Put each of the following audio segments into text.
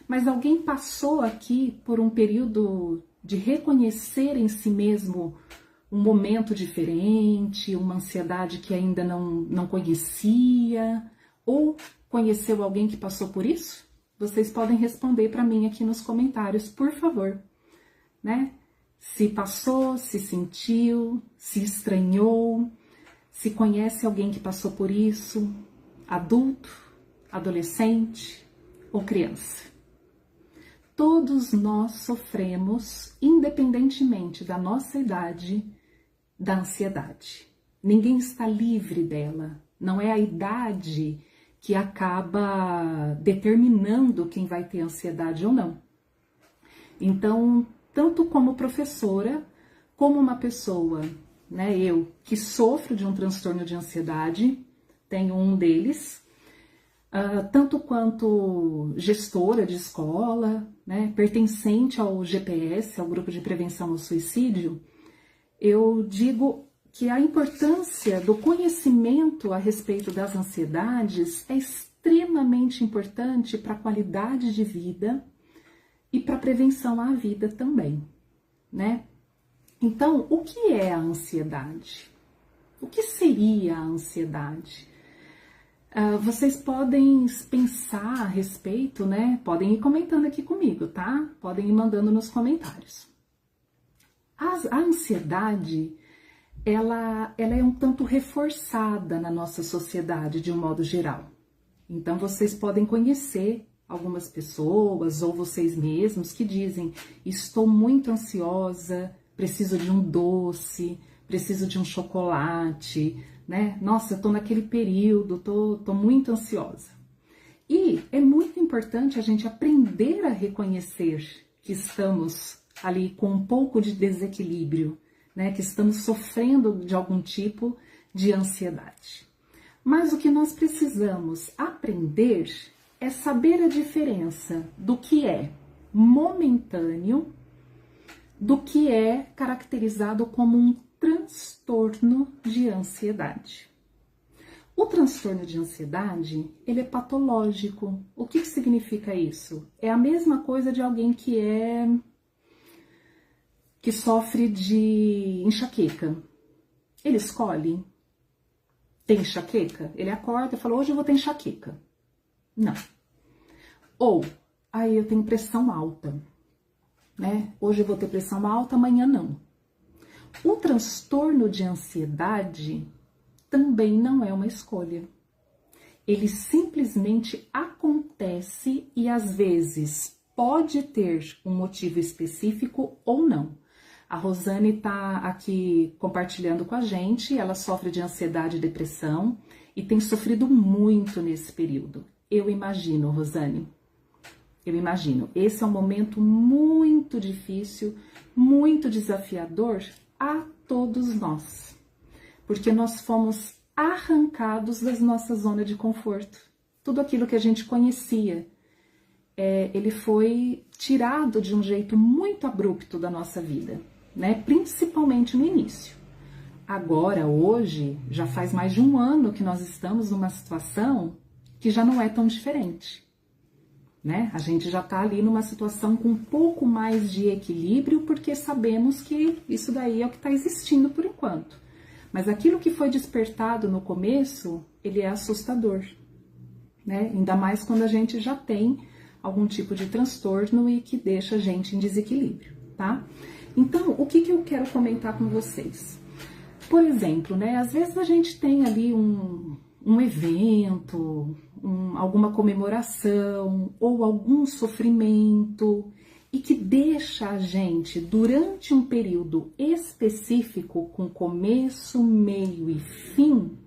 Mas alguém passou aqui por um período de reconhecer em si mesmo um momento diferente, uma ansiedade que ainda não conhecia, ou conheceu alguém que passou por isso? Vocês podem responder para mim aqui nos comentários, por favor, né? Se passou, se sentiu, se estranhou, se conhece alguém que passou por isso, adulto, adolescente ou criança. Todos nós sofremos, independentemente da nossa idade, da ansiedade. Ninguém está livre dela. Não é a idade que acaba determinando quem vai ter ansiedade ou não. Então, tanto como professora, como uma pessoa, né, eu, que sofro de um transtorno de ansiedade, tenho um deles, tanto quanto gestora de escola, né, pertencente ao GPS, ao Grupo de Prevenção ao Suicídio, eu digo que a importância do conhecimento a respeito das ansiedades é extremamente importante para a qualidade de vida e para a prevenção à vida também, né? Então, o que é a ansiedade? O que seria a ansiedade? Vocês podem pensar a respeito, né? Podem ir comentando aqui comigo, tá? Podem ir mandando nos comentários. A ansiedade, ela é um tanto reforçada na nossa sociedade de um modo geral. Então, vocês podem conhecer algumas pessoas ou vocês mesmos que dizem: estou muito ansiosa, preciso de um doce, preciso de um chocolate, né? Nossa, eu tô naquele período, tô muito ansiosa. E é muito importante a gente aprender a reconhecer que estamos ali com um pouco de desequilíbrio, né? Que estamos sofrendo de algum tipo de ansiedade. Mas o que nós precisamos aprender é saber a diferença do que é momentâneo, do que é caracterizado como um transtorno de ansiedade. O transtorno de ansiedade, ele é patológico. O que significa isso? É a mesma coisa de alguém que sofre de enxaqueca. Ele escolhe ter enxaqueca? Ele acorda e fala: hoje eu vou ter enxaqueca. Não. Ou, aí eu tenho pressão alta, né? Hoje eu vou ter pressão alta, amanhã não. O transtorno de ansiedade também não é uma escolha. Ele simplesmente acontece e às vezes pode ter um motivo específico ou não. A Rosane está aqui compartilhando com a gente, ela sofre de ansiedade e depressão e tem sofrido muito nesse período. Eu imagino, Rosane, eu imagino. Esse é um momento muito difícil, muito desafiador a todos nós, porque nós fomos arrancados da nossa zona de conforto. Tudo aquilo que a gente conhecia, ele foi tirado de um jeito muito abrupto da nossa vida, né? Principalmente no início. Agora, hoje, já faz mais de um ano que nós estamos numa situação que já não é tão diferente, né? A gente já tá ali numa situação com um pouco mais de equilíbrio, porque sabemos que isso daí é o que está existindo por enquanto. Mas aquilo que foi despertado no começo, ele é assustador, né? Ainda mais quando a gente já tem algum tipo de transtorno e que deixa a gente em desequilíbrio, tá? Então, o que eu quero comentar com vocês? Por exemplo, né? Às vezes a gente tem ali um evento, alguma comemoração ou algum sofrimento e que deixa a gente durante um período específico com começo, meio e fim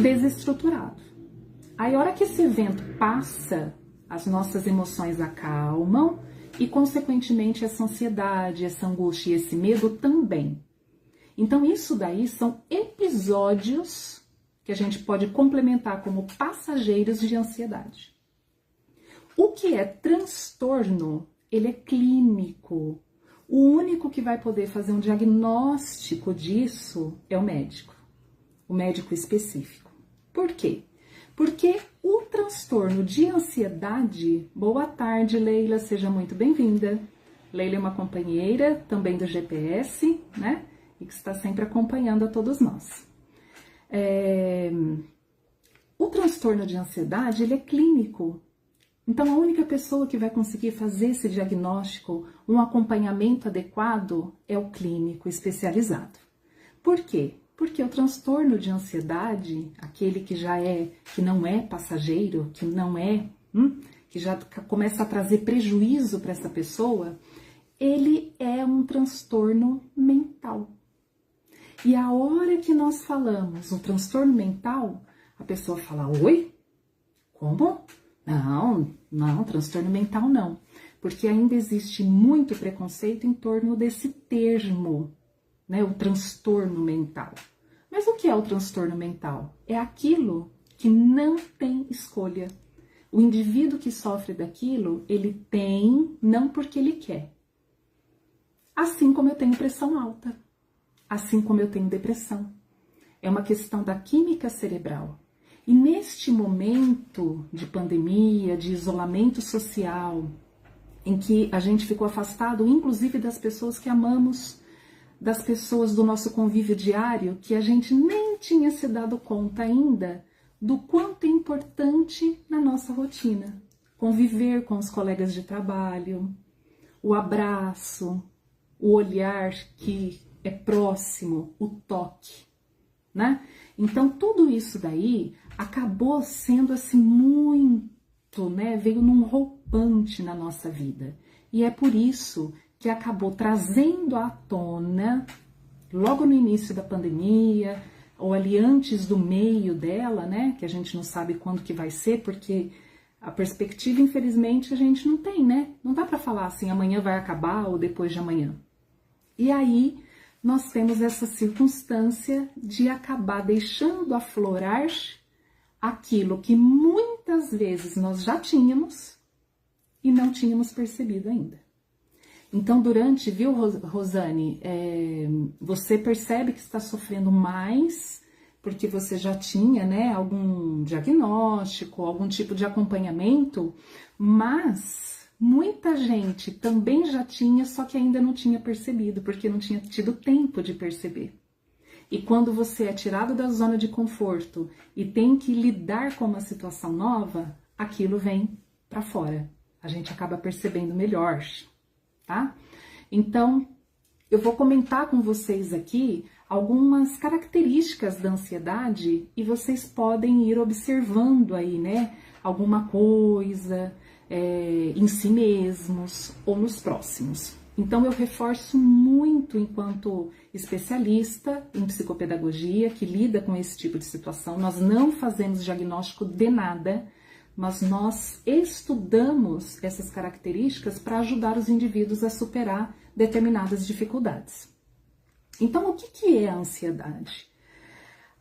desestruturado. Aí a hora que esse evento passa, as nossas emoções acalmam e consequentemente essa ansiedade, essa angústia e esse medo também. Então isso daí são episódios que a gente pode complementar como passageiros de ansiedade. O que é transtorno, ele é clínico. O único que vai poder fazer um diagnóstico disso é o médico específico. Por quê? Porque o transtorno de ansiedade... Boa tarde, Leila, seja muito bem-vinda. Leila é uma companheira também do GPS, né? E que está sempre acompanhando a todos nós. O transtorno de ansiedade, ele é clínico. Então, a única pessoa que vai conseguir fazer esse diagnóstico, um acompanhamento adequado, é o clínico especializado. Por quê? Porque o transtorno de ansiedade, aquele que não é passageiro, que já começa a trazer prejuízo para essa pessoa, ele é um transtorno mental. E a hora que nós falamos o transtorno mental, a pessoa fala, oi? Como? Não, transtorno mental não. Porque ainda existe muito preconceito em torno desse termo, né? O transtorno mental. Mas o que é o transtorno mental? É aquilo que não tem escolha. O indivíduo que sofre daquilo, ele tem não porque ele quer. Assim como eu tenho pressão alta. Assim como eu tenho depressão. É uma questão da química cerebral. E neste momento de pandemia, de isolamento social, em que a gente ficou afastado, inclusive das pessoas que amamos, das pessoas do nosso convívio diário, que a gente nem tinha se dado conta ainda do quanto é importante na nossa rotina. Conviver com os colegas de trabalho, o abraço, o olhar que é próximo, o toque, né? Então, tudo isso daí acabou sendo assim muito, né? Veio num roupante na nossa vida. E é por isso que acabou trazendo à tona, logo no início da pandemia, ou ali antes do meio dela, né? Que a gente não sabe quando que vai ser, porque a perspectiva, infelizmente, a gente não tem, né? Não dá para falar assim, amanhã vai acabar ou depois de amanhã. E aí, nós temos essa circunstância de acabar deixando aflorar aquilo que muitas vezes nós já tínhamos e não tínhamos percebido ainda. Então, viu, Rosane, você percebe que está sofrendo mais porque você já tinha, né, algum diagnóstico, algum tipo de acompanhamento, mas muita gente também já tinha, só que ainda não tinha percebido, porque não tinha tido tempo de perceber. E quando você é tirado da zona de conforto e tem que lidar com uma situação nova, aquilo vem para fora. A gente acaba percebendo melhor, tá? Então, eu vou comentar com vocês aqui algumas características da ansiedade e vocês podem ir observando aí, né, alguma coisa em si mesmos ou nos próximos. Então, eu reforço muito enquanto especialista em psicopedagogia que lida com esse tipo de situação. Nós não fazemos diagnóstico de nada, mas nós estudamos essas características para ajudar os indivíduos a superar determinadas dificuldades. Então, o que é a ansiedade?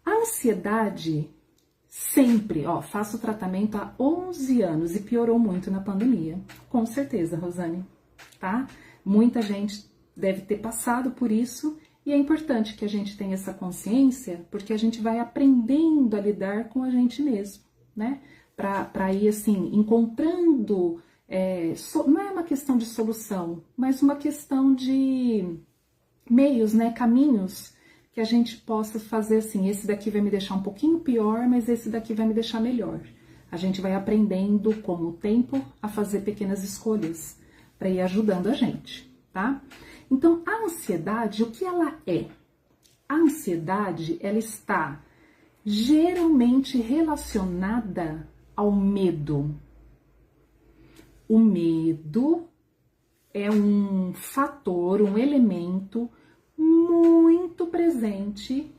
A ansiedade sempre, faço tratamento há 11 anos e piorou muito na pandemia. Com certeza, Rosane, tá? Muita gente deve ter passado por isso e é importante que a gente tenha essa consciência porque a gente vai aprendendo a lidar com a gente mesmo, né? Para ir assim, encontrando, não é uma questão de solução, mas uma questão de meios, né, caminhos que a gente possa fazer assim, esse daqui vai me deixar um pouquinho pior, mas esse daqui vai me deixar melhor. A gente vai aprendendo com o tempo a fazer pequenas escolhas para ir ajudando a gente, tá? Então, a ansiedade, o que ela é? A ansiedade, ela está geralmente relacionada ao medo. O medo é um fator, um elemento muito presente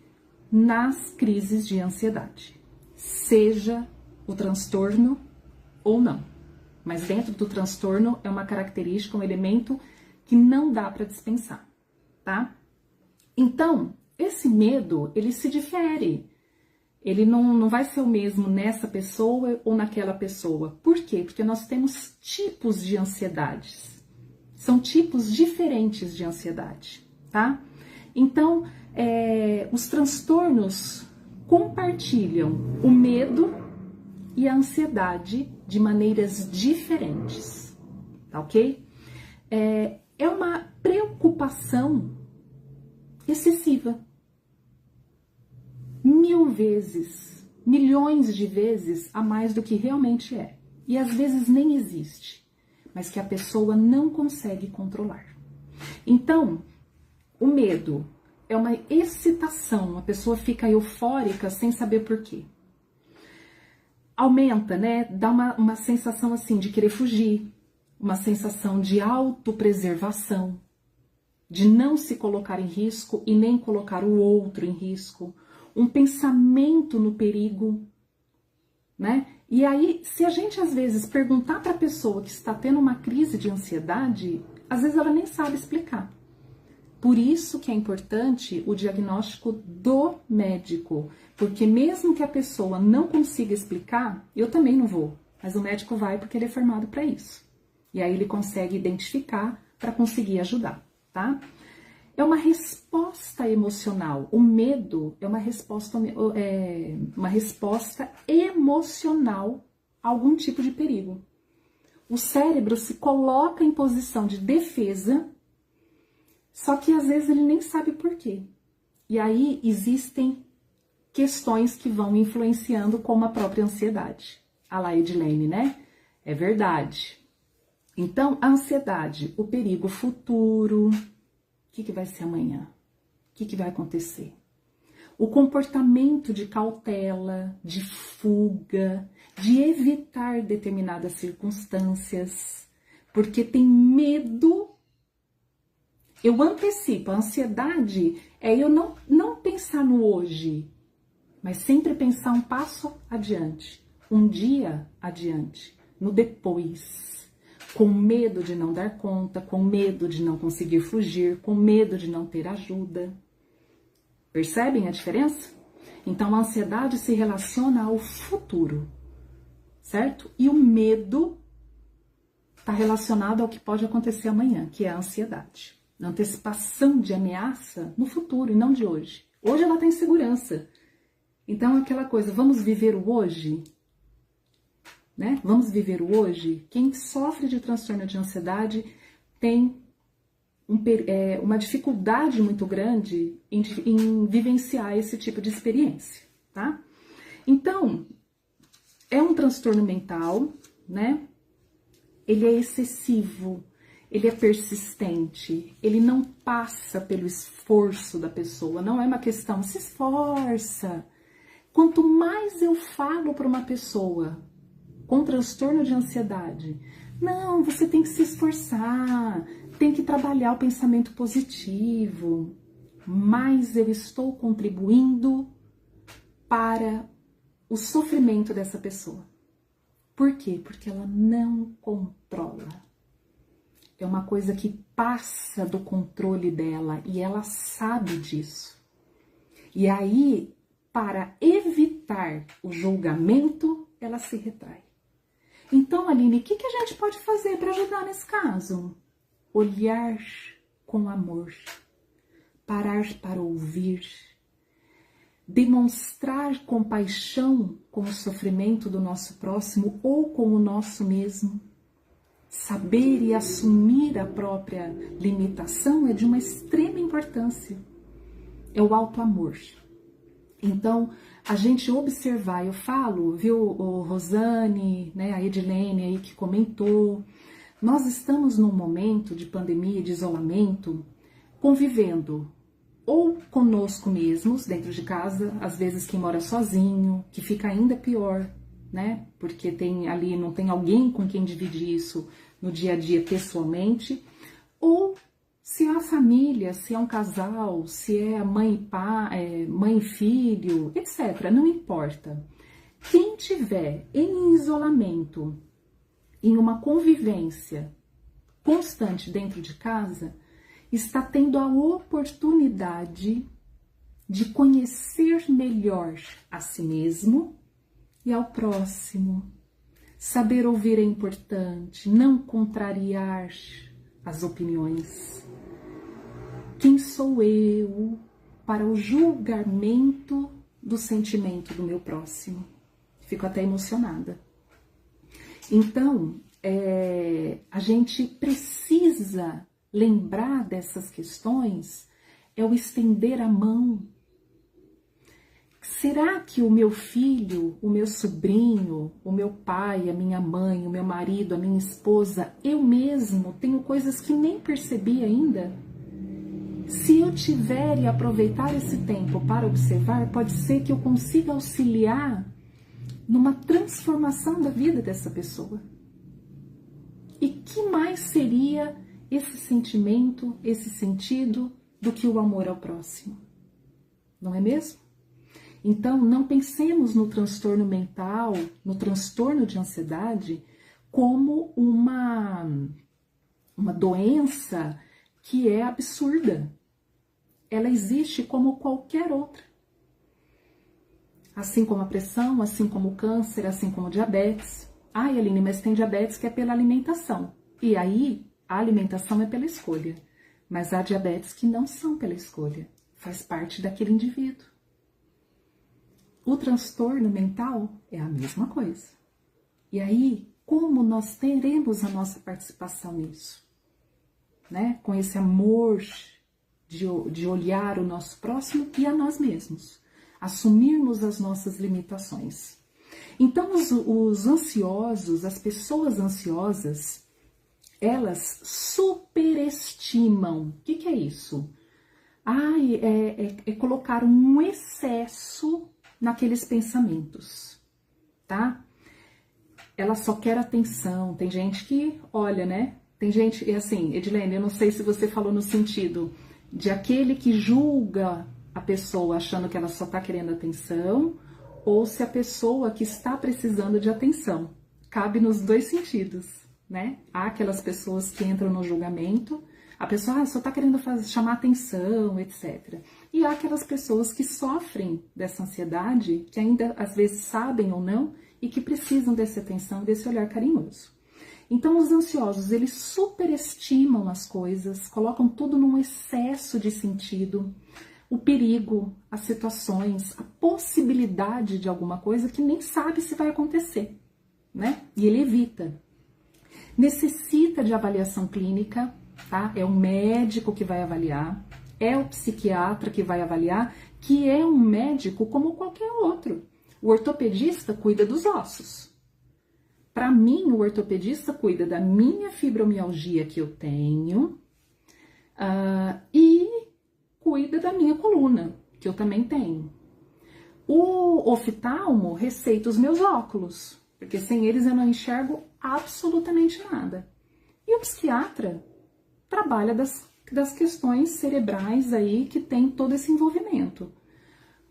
nas crises de ansiedade, seja o transtorno ou não. Mas dentro do transtorno é uma característica, um elemento que não dá para dispensar, tá? Então, esse medo, ele se difere. Ele não vai ser o mesmo nessa pessoa ou naquela pessoa. Por quê? Porque nós temos tipos de ansiedades. São tipos diferentes de ansiedade, tá? Então, os transtornos compartilham o medo e a ansiedade de maneiras diferentes, tá ok? É uma preocupação excessiva. 1000 vezes, milhões de vezes a mais do que realmente é. E às vezes nem existe, mas que a pessoa não consegue controlar. Então, o medo é uma excitação, a pessoa fica eufórica sem saber por quê. Aumenta, né? Dá uma sensação assim de querer fugir, uma sensação de autopreservação, de não se colocar em risco e nem colocar o outro em risco, um pensamento no perigo, né? E aí, se a gente às vezes perguntar para a pessoa que está tendo uma crise de ansiedade, às vezes ela nem sabe explicar. Por isso que é importante o diagnóstico do médico, porque mesmo que a pessoa não consiga explicar, eu também não vou, mas o médico vai porque ele é formado para isso. E aí ele consegue identificar para conseguir ajudar, tá? É uma resposta emocional. O medo é uma resposta emocional a algum tipo de perigo. O cérebro se coloca em posição de defesa, só que às vezes ele nem sabe por quê. E aí existem questões que vão influenciando, como a própria ansiedade. A lá, Edilene, né? É verdade. Então, a ansiedade, o perigo futuro, o que vai ser amanhã? O que vai acontecer? O comportamento de cautela, de fuga, de evitar determinadas circunstâncias, porque tem medo. Eu antecipo, a ansiedade é eu não pensar no hoje, mas sempre pensar um passo adiante, um dia adiante, no depois, com medo de não dar conta, com medo de não conseguir fugir, com medo de não ter ajuda. Percebem a diferença? Então a ansiedade se relaciona ao futuro, certo? E o medo está relacionado ao que pode acontecer amanhã, que é a ansiedade. A antecipação de ameaça no futuro e não de hoje. Hoje ela está em segurança. Então aquela coisa, vamos viver o hoje? Né? Vamos viver o hoje? Quem sofre de transtorno de ansiedade tem uma dificuldade muito grande em vivenciar esse tipo de experiência, tá? Então, é um transtorno mental, né? Ele é excessivo, ele é persistente, ele não passa pelo esforço da pessoa, não é uma questão, se esforça. Quanto mais eu falo para uma pessoa com transtorno de ansiedade, não, você tem que se esforçar, tem que trabalhar o pensamento positivo, mais eu estou contribuindo para o sofrimento dessa pessoa. Por quê? Porque ela não controla. É uma coisa que passa do controle dela e ela sabe disso. E aí, para evitar o julgamento, ela se retrai. Então, Aline, o que a gente pode fazer para ajudar nesse caso? Olhar com amor, parar para ouvir, demonstrar compaixão com o sofrimento do nosso próximo ou com o nosso mesmo. Saber e assumir a própria limitação é de uma extrema importância. É o auto-amor. Então, a gente observar, eu falo, viu, o Rosane, né, a Edilene aí que comentou, nós estamos num momento de pandemia, de isolamento, convivendo ou conosco mesmos, dentro de casa, às vezes quem mora sozinho, que fica ainda pior, né, porque tem ali, não tem alguém com quem dividir isso no dia a dia pessoalmente, ou se é a família, se é um casal, se é mãe e pai, mãe e filho, etc. Não importa. Quem tiver em isolamento, em uma convivência constante dentro de casa, está tendo a oportunidade de conhecer melhor a si mesmo e ao próximo. Saber ouvir é importante, não contrariar as opiniões. Quem sou eu para o julgamento do sentimento do meu próximo? Fico até emocionada. Então, a gente precisa lembrar dessas questões, é o estender a mão. Será que o meu filho, o meu sobrinho, o meu pai, a minha mãe, o meu marido, a minha esposa, eu mesmo tenho coisas que nem percebi ainda? Se eu tiver e aproveitar esse tempo para observar, pode ser que eu consiga auxiliar numa transformação da vida dessa pessoa. E que mais seria esse sentimento, esse sentido do que o amor ao próximo? Não é mesmo? Então, não pensemos no transtorno mental, no transtorno de ansiedade, como uma doença que é absurda. Ela existe como qualquer outra. Assim como a pressão, assim como o câncer, assim como o diabetes. Ai, Aline, mas tem diabetes que é pela alimentação. E aí, a alimentação é pela escolha. Mas há diabetes que não são pela escolha. Faz parte daquele indivíduo. O transtorno mental é a mesma coisa. E aí, como nós teremos a nossa participação nisso? Né? Com esse amor de olhar o nosso próximo e a nós mesmos. Assumirmos as nossas limitações. Então, os ansiosos, as pessoas ansiosas, elas superestimam. O que é isso? É colocar um excesso naqueles pensamentos, tá? Ela só quer atenção. Tem gente que olha, né? Tem gente, e assim, Edilene, eu não sei se você falou no sentido de aquele que julga a pessoa achando que ela só tá querendo atenção, ou se a pessoa que está precisando de atenção. Cabe nos dois sentidos, né? Há aquelas pessoas que entram no julgamento, a pessoa só tá querendo chamar atenção, etc. E há aquelas pessoas que sofrem dessa ansiedade, que ainda às vezes sabem ou não, e que precisam dessa atenção, desse olhar carinhoso. Então os ansiosos, eles superestimam as coisas, colocam tudo num excesso de sentido, o perigo, as situações, a possibilidade de alguma coisa que nem sabe se vai acontecer, né? E ele evita. Necessita de avaliação clínica, tá? É o médico que vai avaliar, é o psiquiatra que vai avaliar, que é um médico como qualquer outro. O ortopedista cuida dos ossos. Para mim, o ortopedista cuida da minha fibromialgia que eu tenho e cuida da minha coluna, que eu também tenho. O oftalmo receita os meus óculos, porque sem eles eu não enxergo absolutamente nada. E o psiquiatra trabalha das questões cerebrais aí que tem todo esse envolvimento.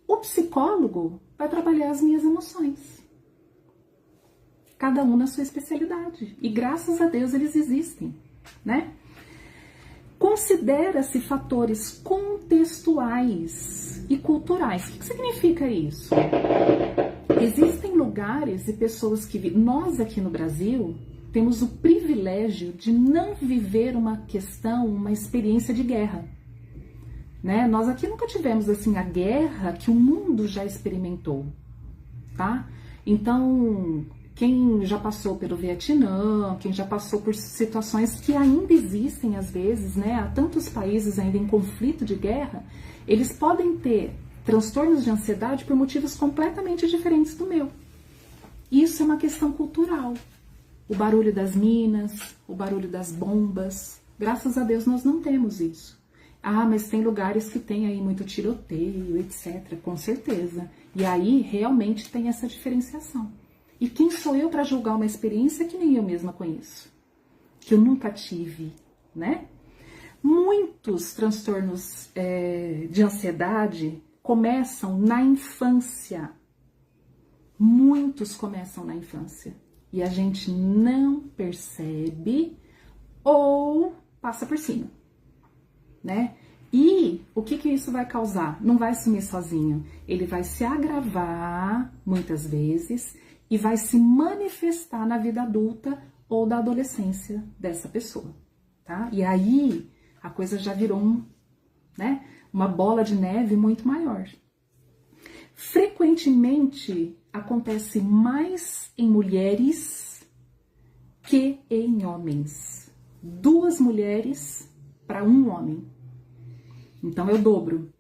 O psicólogo vai trabalhar as minhas emoções. Cada um na sua especialidade. E graças a Deus eles existem, né? Considera-se fatores contextuais e culturais. O que significa isso? Existem lugares e pessoas que... Nós aqui no Brasil temos o privilégio de não viver uma experiência de guerra. Né? Nós aqui nunca tivemos assim a guerra que o mundo já experimentou, tá? Então, quem já passou pelo Vietnã, quem já passou por situações que ainda existem às vezes, né? Há tantos países ainda em conflito de guerra, eles podem ter transtornos de ansiedade por motivos completamente diferentes do meu. Isso é uma questão cultural. O barulho das minas, o barulho das bombas, graças a Deus nós não temos isso. Mas tem lugares que tem aí muito tiroteio, etc. Com certeza. E aí realmente tem essa diferenciação. E quem sou eu para julgar uma experiência que nem eu mesma conheço? Que eu nunca tive, né? Muitos transtornos de ansiedade começam na infância. Muitos começam na infância. E a gente não percebe ou passa por cima. Né? E o que isso vai causar? Não vai sumir sozinho. Ele vai se agravar muitas vezes e vai se manifestar na vida adulta ou da adolescência dessa pessoa, tá? E aí a coisa já virou uma bola de neve muito maior. Frequentemente acontece mais em mulheres que em homens. 2 mulheres para 1 homem. Então é o dobro.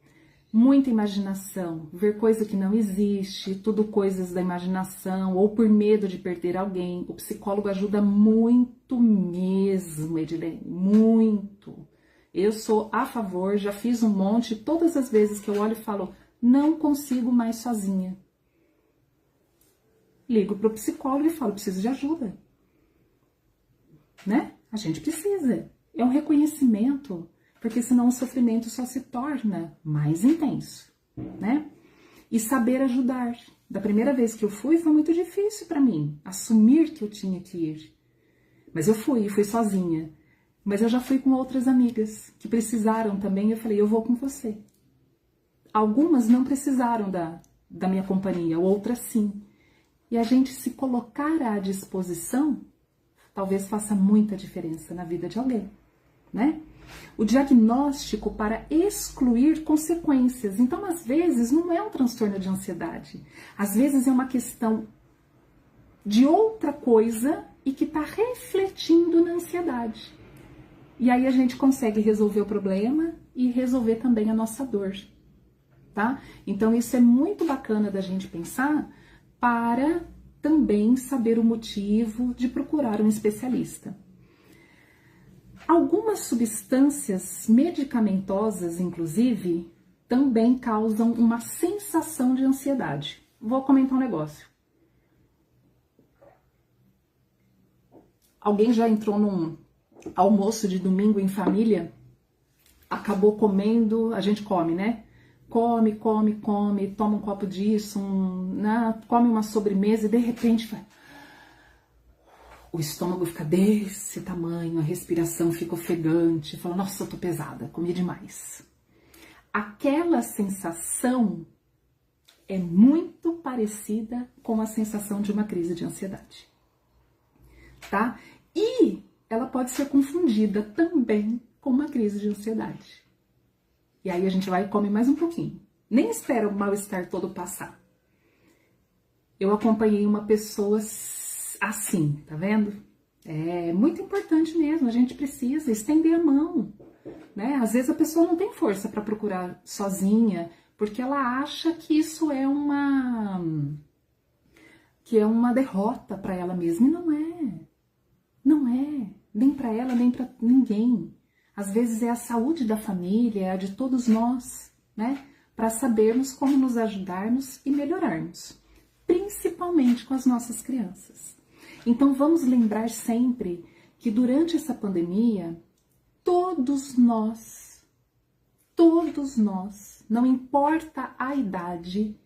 Muita imaginação, ver coisa que não existe, tudo coisas da imaginação, ou por medo de perder alguém. O psicólogo ajuda muito mesmo, Edilene, muito. Eu sou a favor, já fiz um monte, todas as vezes que eu olho e falo, não consigo mais sozinha. Ligo para o psicólogo e falo, preciso de ajuda. Né? A gente precisa. É um reconhecimento, porque senão o sofrimento só se torna mais intenso, né? E saber ajudar. Da primeira vez que eu fui, foi muito difícil para mim assumir que eu tinha que ir. Mas eu fui sozinha. Mas eu já fui com outras amigas que precisaram também. Eu falei, eu vou com você. Algumas não precisaram da minha companhia, outras sim. E a gente se colocar à disposição, talvez faça muita diferença na vida de alguém, né? O diagnóstico para excluir consequências. Então, às vezes, não é um transtorno de ansiedade. Às vezes é uma questão de outra coisa e que está refletindo na ansiedade. E aí a gente consegue resolver o problema e resolver também a nossa dor, tá? Então, isso é muito bacana da gente pensar para também saber o motivo de procurar um especialista. Algumas substâncias medicamentosas, inclusive, também causam uma sensação de ansiedade. Vou comentar um negócio. Alguém já entrou num almoço de domingo em família, acabou comendo, a gente come, né? Come, toma um copo disso, come uma sobremesa e de repente o estômago fica desse tamanho, a respiração fica ofegante, fala, nossa, eu tô pesada, comi demais. Aquela sensação é muito parecida com a sensação de uma crise de ansiedade, tá? E ela pode ser confundida também com uma crise de ansiedade. E aí a gente vai e come mais um pouquinho. Nem espera o mal-estar todo passar. Eu acompanhei uma pessoa assim, tá vendo? É muito importante mesmo, a gente precisa estender a mão, né? Às vezes a pessoa não tem força para procurar sozinha, porque ela acha que isso é uma derrota para ela mesma, e não é. Não é, nem para ela, nem para ninguém. Às vezes é a saúde da família, é a de todos nós, né? Para sabermos como nos ajudarmos e melhorarmos, principalmente com as nossas crianças. Então vamos lembrar sempre que durante essa pandemia, todos nós, não importa a idade,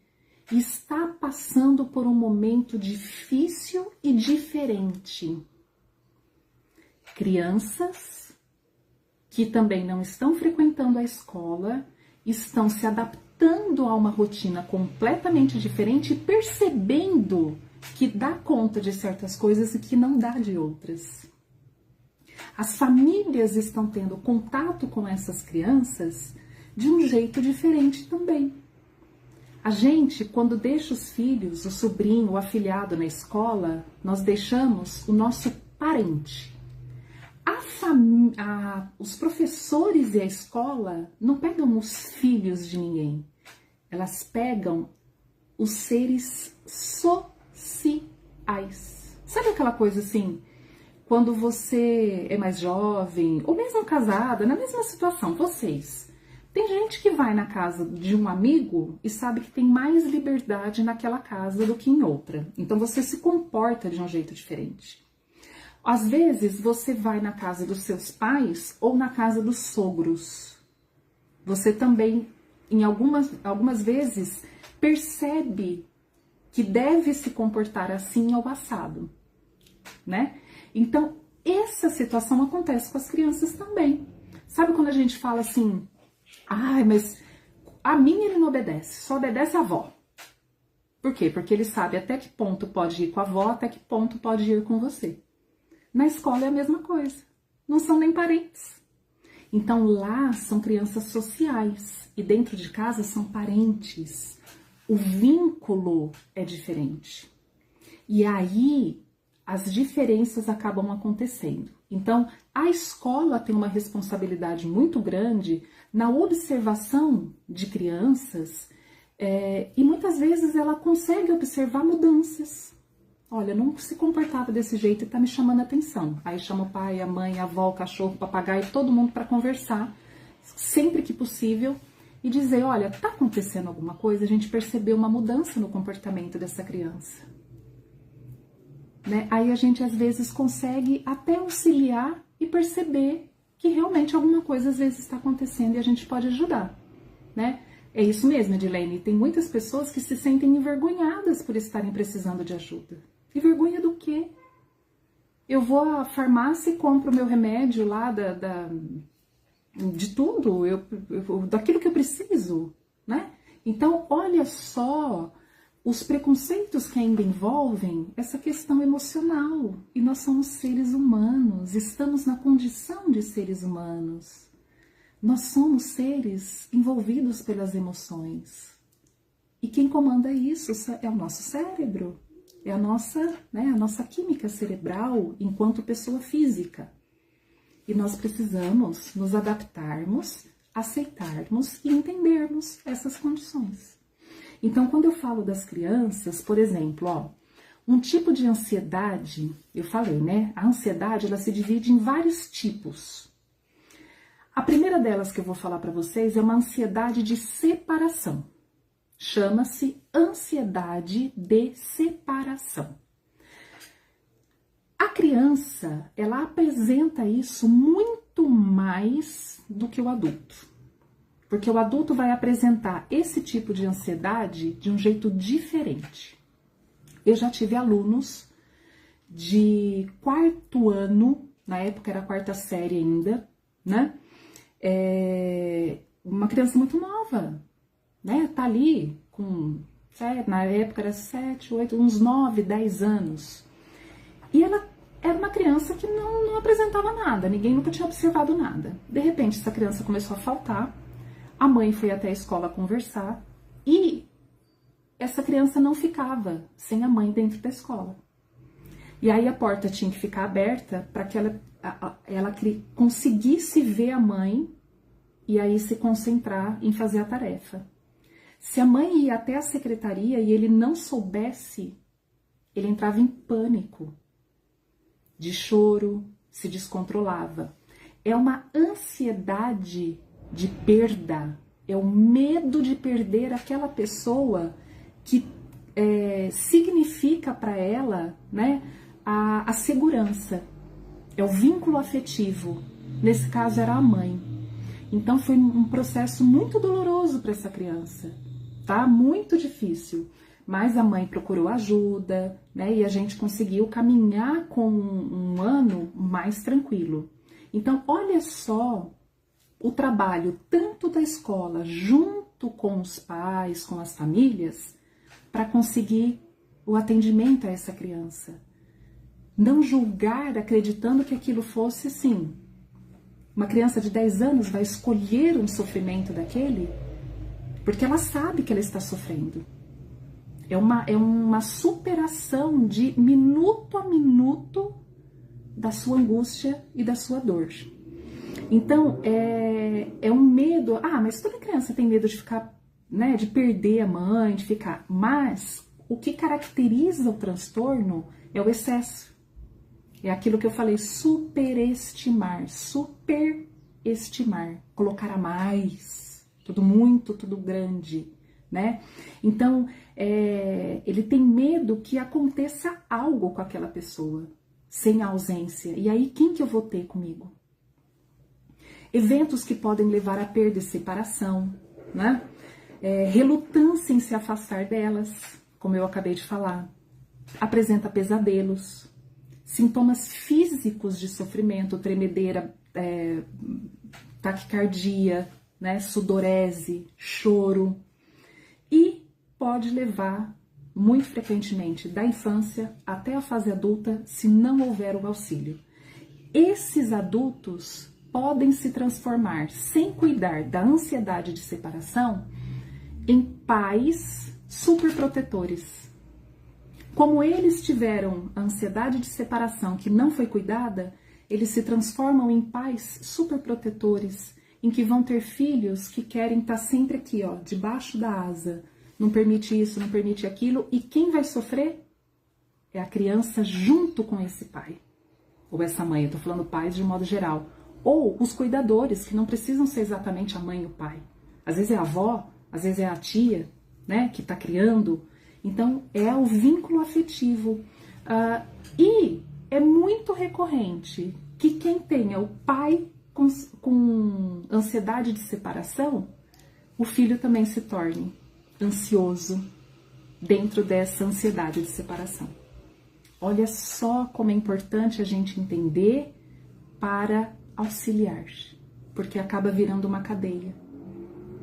está passando por um momento difícil e diferente. Crianças que também não estão frequentando a escola, estão se adaptando a uma rotina completamente diferente e percebendo que dá conta de certas coisas e que não dá de outras. As famílias estão tendo contato com essas crianças de um jeito diferente também. A gente, quando deixa os filhos, o sobrinho, o afilhado na escola, nós deixamos o nosso parente. Os professores e a escola não pegam os filhos de ninguém. Elas pegam os seres sociais. Sabe aquela coisa assim, quando você é mais jovem, ou mesmo casada, na mesma situação, vocês. Tem gente que vai na casa de um amigo e sabe que tem mais liberdade naquela casa do que em outra. Então você se comporta de um jeito diferente. Às vezes você vai na casa dos seus pais ou na casa dos sogros. Você também, em algumas vezes, percebe que deve se comportar assim ou assado, né? Então, essa situação acontece com as crianças também. Sabe quando a gente fala assim, mas a mim ele não obedece, só obedece a avó. Por quê? Porque ele sabe até que ponto pode ir com a avó, até que ponto pode ir com você. Na escola é a mesma coisa, não são nem parentes. Então lá são crianças sociais e dentro de casa são parentes. o vínculo é diferente. E aí as diferenças acabam acontecendo. Então, a escola tem uma responsabilidade muito grande na observação de crianças e muitas vezes ela consegue observar mudanças. Olha, não se comportava desse jeito e tá me chamando a atenção. Aí chama o pai, a mãe, a avó, o cachorro, o papagaio, todo mundo para conversar, sempre que possível, e dizer, olha, tá acontecendo alguma coisa, a gente percebeu uma mudança no comportamento dessa criança. Né? Aí a gente às vezes consegue até auxiliar e perceber que realmente alguma coisa às vezes está acontecendo e a gente pode ajudar, né? É isso mesmo, Edilene, tem muitas pessoas que se sentem envergonhadas por estarem precisando de ajuda. E vergonha do quê? Eu vou à farmácia e compro o meu remédio lá de tudo, daquilo que eu preciso, né? Então, olha só os preconceitos que ainda envolvem essa questão emocional. E nós somos seres humanos, estamos na condição de seres humanos. Nós somos seres envolvidos pelas emoções. E quem comanda isso é o nosso cérebro, é a nossa química cerebral enquanto pessoa física. E nós precisamos nos adaptarmos, aceitarmos e entendermos essas condições. Então, quando eu falo das crianças, por exemplo, um tipo de ansiedade, eu falei, né? A ansiedade, ela se divide em vários tipos. A primeira delas que eu vou falar para vocês é uma ansiedade de separação. Chama-se ansiedade de separação. A criança, ela apresenta isso muito mais do que o adulto. Porque o adulto vai apresentar esse tipo de ansiedade de um jeito diferente. Eu já tive alunos de 4º ano, na época era a 4ª série ainda, né? Uma criança muito nova, né? Tá ali com, na época era 7, 8, uns 9, 10 anos. E ela era uma criança que não apresentava nada, ninguém nunca tinha observado nada. De repente, essa criança começou a faltar, a mãe foi até a escola conversar e essa criança não ficava sem a mãe dentro da escola. E aí a porta tinha que ficar aberta para que ela conseguisse ver a mãe e aí se concentrar em fazer a tarefa. Se a mãe ia até a secretaria e ele não soubesse, ele entrava em pânico, de choro, se descontrolava. É uma ansiedade de perda, é o medo de perder aquela pessoa que significa para ela, né, a segurança, é o vínculo afetivo. Nesse caso era a mãe. Então foi um processo muito doloroso para essa criança, tá? Muito difícil. Mas a mãe procurou ajuda, né? E a gente conseguiu caminhar com um ano mais tranquilo. Então, olha só o trabalho tanto da escola junto com os pais, com as famílias, para conseguir o atendimento a essa criança. Não julgar acreditando que aquilo fosse assim. Uma criança de 10 anos vai escolher um sofrimento daquele porque ela sabe que ela está sofrendo. É uma superação de minuto a minuto da sua angústia e da sua dor. Então, é um medo. Mas toda criança tem medo de ficar, né, de perder a mãe, de ficar. Mas o que caracteriza o transtorno é o excesso. É aquilo que eu falei, superestimar, colocar a mais, tudo muito, tudo grande, né? Então, ele tem medo que aconteça algo com aquela pessoa, sem a ausência. E aí, quem que eu vou ter comigo? Eventos que podem levar a perda e separação, né? Relutância em se afastar delas, como eu acabei de falar. Apresenta pesadelos. Sintomas físicos de sofrimento, tremedeira, taquicardia, né, sudorese, choro. E pode levar, muito frequentemente, da infância até a fase adulta, se não houver o auxílio. Esses adultos podem se transformar, sem cuidar da ansiedade de separação, em pais super protetores. Como eles tiveram a ansiedade de separação que não foi cuidada, eles se transformam em pais super protetores, em que vão ter filhos que querem estar sempre aqui, ó, debaixo da asa. Não permite isso, não permite aquilo. E quem vai sofrer é a criança junto com esse pai. Ou essa mãe, eu tô falando pais de um modo geral. Ou os cuidadores, que não precisam ser exatamente a mãe e o pai. Às vezes é a avó, às vezes é a tia, né, que tá criando. Então, é o vínculo afetivo. E é muito recorrente que quem tenha o pai com ansiedade de separação, o filho também se torne ansioso dentro dessa ansiedade de separação. Olha só como é importante a gente entender para auxiliar, porque acaba virando uma cadeia,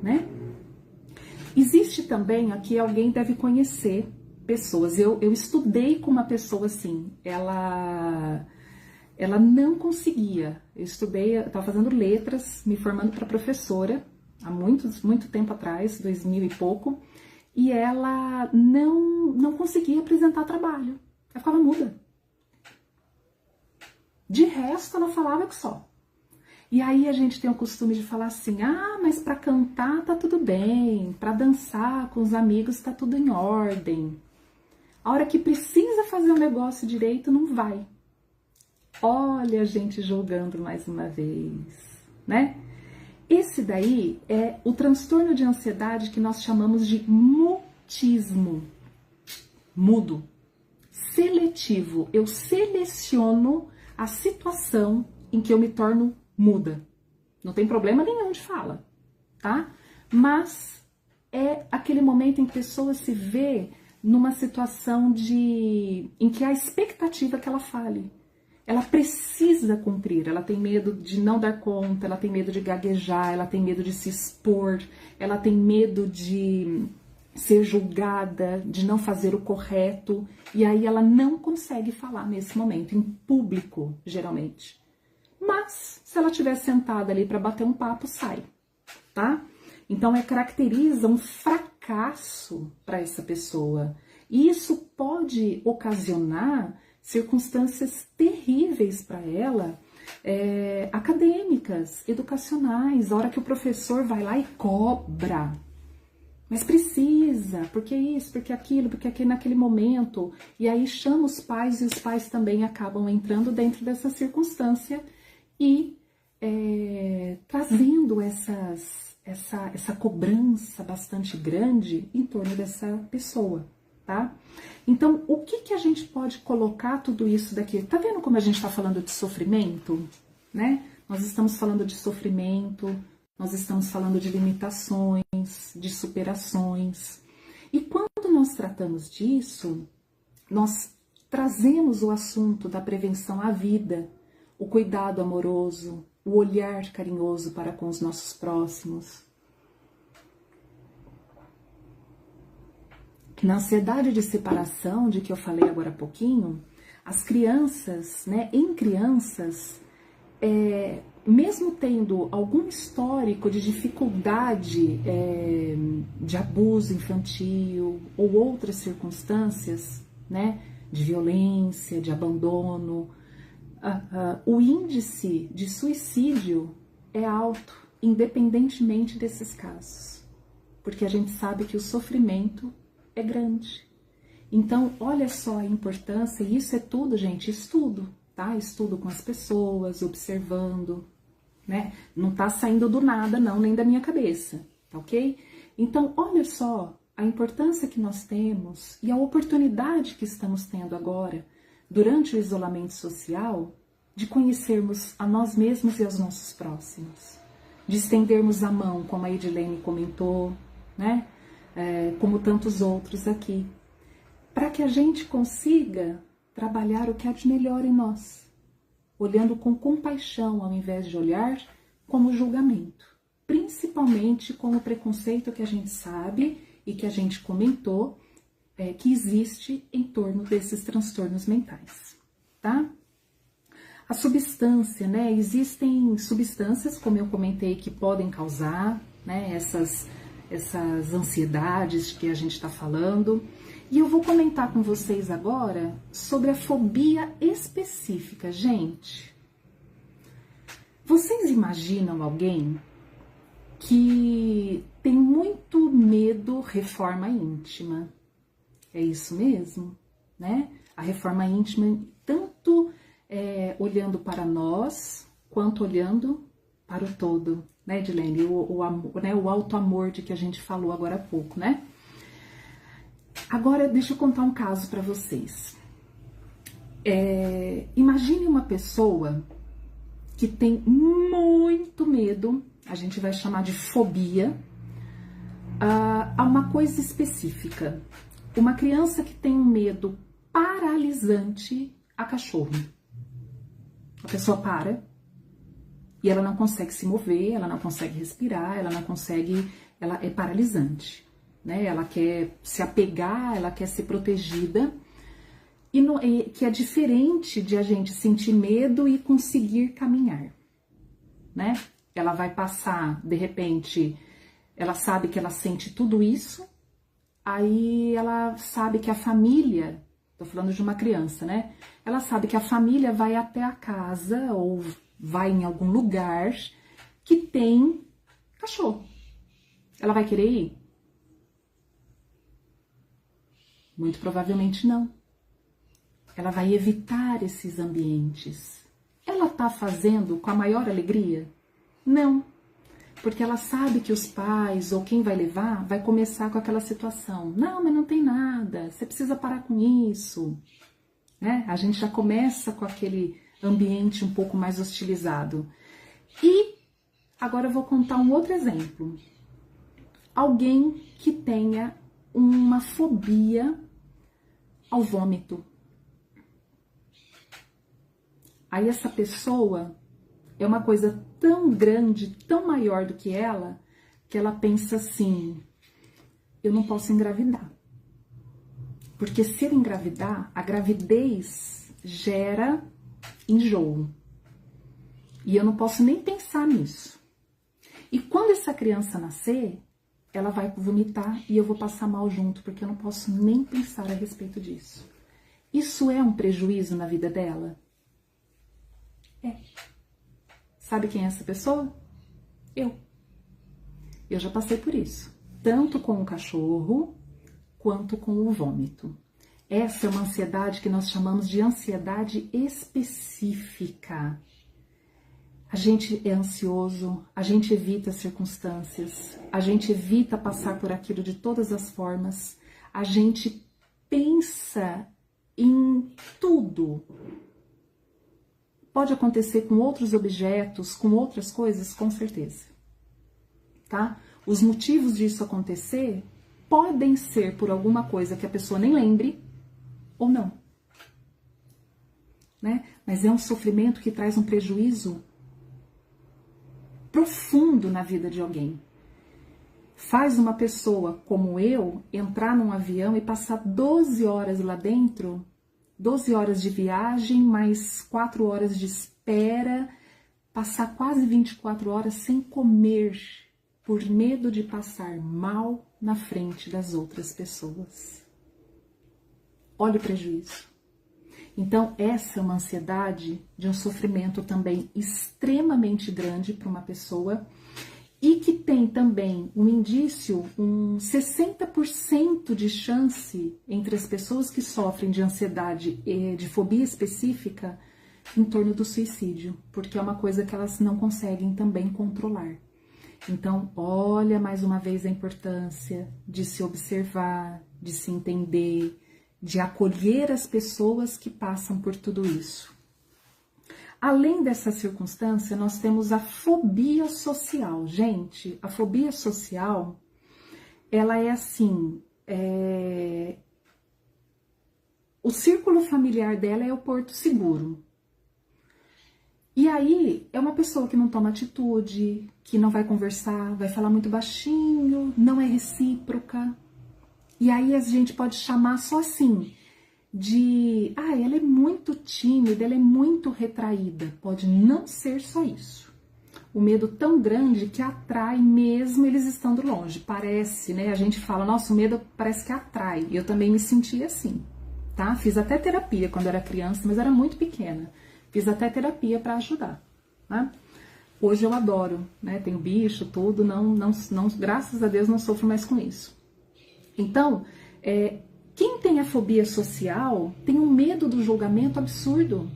né? Existe também, aqui alguém deve conhecer pessoas, eu estudei com uma pessoa assim, ela não conseguia, eu estava fazendo letras, me formando para professora, há muito tempo atrás, 2000 e pouco, e ela não conseguia apresentar trabalho, ela ficava muda. De resto, ela falava que só. E aí a gente tem o costume de falar assim, mas para cantar tá tudo bem, para dançar com os amigos tá tudo em ordem. A hora que precisa fazer o negócio direito, não vai. Olha a gente julgando mais uma vez, né? Esse daí é o transtorno de ansiedade que nós chamamos de mutismo. Mudo. Seletivo. Eu seleciono a situação em que eu me torno muda. Não tem problema nenhum de fala, tá? Mas é aquele momento em que a pessoa se vê numa situação em que há expectativa que ela fale. Ela precisa cumprir, ela tem medo de não dar conta, ela tem medo de gaguejar, ela tem medo de se expor, ela tem medo de ser julgada, de não fazer o correto, e aí ela não consegue falar nesse momento, em público, geralmente. Mas, se ela estiver sentada ali para bater um papo, sai, tá? Então, caracteriza um fracasso para essa pessoa. E isso pode ocasionar circunstâncias terríveis para ela, acadêmicas, educacionais, a hora que o professor vai lá e cobra. Mas precisa, porque isso, porque aquilo, porque aquele naquele momento. E aí chama os pais e os pais também acabam entrando dentro dessa circunstância e trazendo essa cobrança bastante grande em torno dessa pessoa, tá? Então, o que a gente pode colocar tudo isso daqui? Tá vendo como a gente tá falando de sofrimento, né? Nós estamos falando de sofrimento, nós estamos falando de limitações, de superações. E quando nós tratamos disso, nós trazemos o assunto da prevenção à vida, o cuidado amoroso, o olhar carinhoso para com os nossos próximos. Na ansiedade de separação, de que eu falei agora há pouquinho, as crianças, né, em crianças, mesmo tendo algum histórico de dificuldade de abuso infantil ou outras circunstâncias, né, de violência, de abandono, o índice de suicídio é alto, independentemente desses casos, porque a gente sabe que o sofrimento é grande. Então, olha só a importância, e isso é tudo, gente, estudo, tá? Estudo com as pessoas, observando, né? Não tá saindo do nada, não, nem da minha cabeça, tá ok? Então, olha só a importância que nós temos e a oportunidade que estamos tendo agora, durante o isolamento social, de conhecermos a nós mesmos e aos nossos próximos, de estendermos a mão, como a Edilene comentou, né? Como tantos outros aqui, para que a gente consiga trabalhar o que há de melhor em nós, olhando com compaixão ao invés de olhar como julgamento, principalmente com o preconceito que a gente sabe e que a gente comentou que existe em torno desses transtornos mentais, tá? A substância, né? Existem substâncias, como eu comentei, que podem causar, né, essas ansiedades que a gente está falando. E eu vou comentar com vocês agora sobre a fobia específica. Gente, vocês imaginam alguém que tem muito medo reforma íntima? É isso mesmo, né? A reforma íntima, tanto olhando para nós, quanto olhando para o todo, né, Edilene? O auto-amor de que a gente falou agora há pouco, né? Agora, deixa eu contar um caso para vocês. Imagine uma pessoa que tem muito medo, a gente vai chamar de fobia, a uma coisa específica. Uma criança que tem um medo paralisante a cachorro. A pessoa para e ela não consegue se mover, ela não consegue respirar, ela é paralisante, né? Ela quer se apegar, ela quer ser protegida, que é diferente de a gente sentir medo e conseguir caminhar, né? Ela vai passar, de repente, ela sabe que ela sente tudo isso, aí ela sabe que a família, tô falando de uma criança, né? Ela sabe que a família vai até a casa ou vai em algum lugar que tem cachorro. Ela vai querer ir? Muito provavelmente não. Ela vai evitar esses ambientes. Ela tá fazendo com a maior alegria? Não. Porque ela sabe que os pais ou quem vai levar vai começar com aquela situação. Não, mas não tem nada, você precisa parar com isso. Né? A gente já começa com aquele ambiente um pouco mais hostilizado. E agora eu vou contar um outro exemplo. Alguém que tenha uma fobia ao vômito. Aí essa pessoa é uma coisa tão grande, tão maior do que ela pensa assim: eu não posso engravidar. Porque se eu engravidar, a gravidez gera enjoo. E eu não posso nem pensar nisso. E quando essa criança nascer, ela vai vomitar e eu vou passar mal junto, porque eu não posso nem pensar a respeito disso. Isso é um prejuízo na vida dela? É. Sabe quem é essa pessoa? Eu. Eu já passei por isso. Tanto com o cachorro, quanto com o vômito. Essa é uma ansiedade que nós chamamos de ansiedade específica. A gente é ansioso, a gente evita circunstâncias, a gente evita passar por aquilo de todas as formas, a gente pensa em tudo. Pode acontecer com outros objetos, com outras coisas, com certeza. Tá? Os motivos disso acontecer podem ser por alguma coisa que a pessoa nem lembre ou não. Né? Mas é um sofrimento que traz um prejuízo profundo na vida de alguém. Faz uma pessoa como eu entrar num avião e passar 12 horas lá dentro, 12 horas de viagem, mais 4 horas de espera, passar quase 24 horas sem comer, por medo de passar mal na frente das outras pessoas. Olha o prejuízo. Então, essa é uma ansiedade de um sofrimento também extremamente grande para uma pessoa e que tem também um indício, um 60% de chance entre as pessoas que sofrem de ansiedade e de fobia específica em torno do suicídio, porque é uma coisa que elas não conseguem também controlar. Então, olha mais uma vez a importância de se observar, de se entender, de acolher as pessoas que passam por tudo isso. Além dessa circunstância, nós temos a fobia social. Gente, a fobia social, ela é assim, o círculo familiar dela é o porto seguro. E aí, é uma pessoa que não toma atitude, que não vai conversar, vai falar muito baixinho, não é recíproca. E aí a gente pode chamar só assim, de, ela é muito tímida, ela é muito retraída. Pode não ser só isso. o medo tão grande que atrai mesmo eles estando longe. Parece, né? A gente fala, nossa, o medo parece que atrai. Eu também me senti assim, tá? Fiz até terapia quando era criança, mas era muito pequena. Fiz até terapia para ajudar, tá? Hoje eu adoro, né? Tenho bicho, tudo, não, graças a Deus não sofro mais com isso. Então, quem tem a fobia social tem um medo do julgamento absurdo.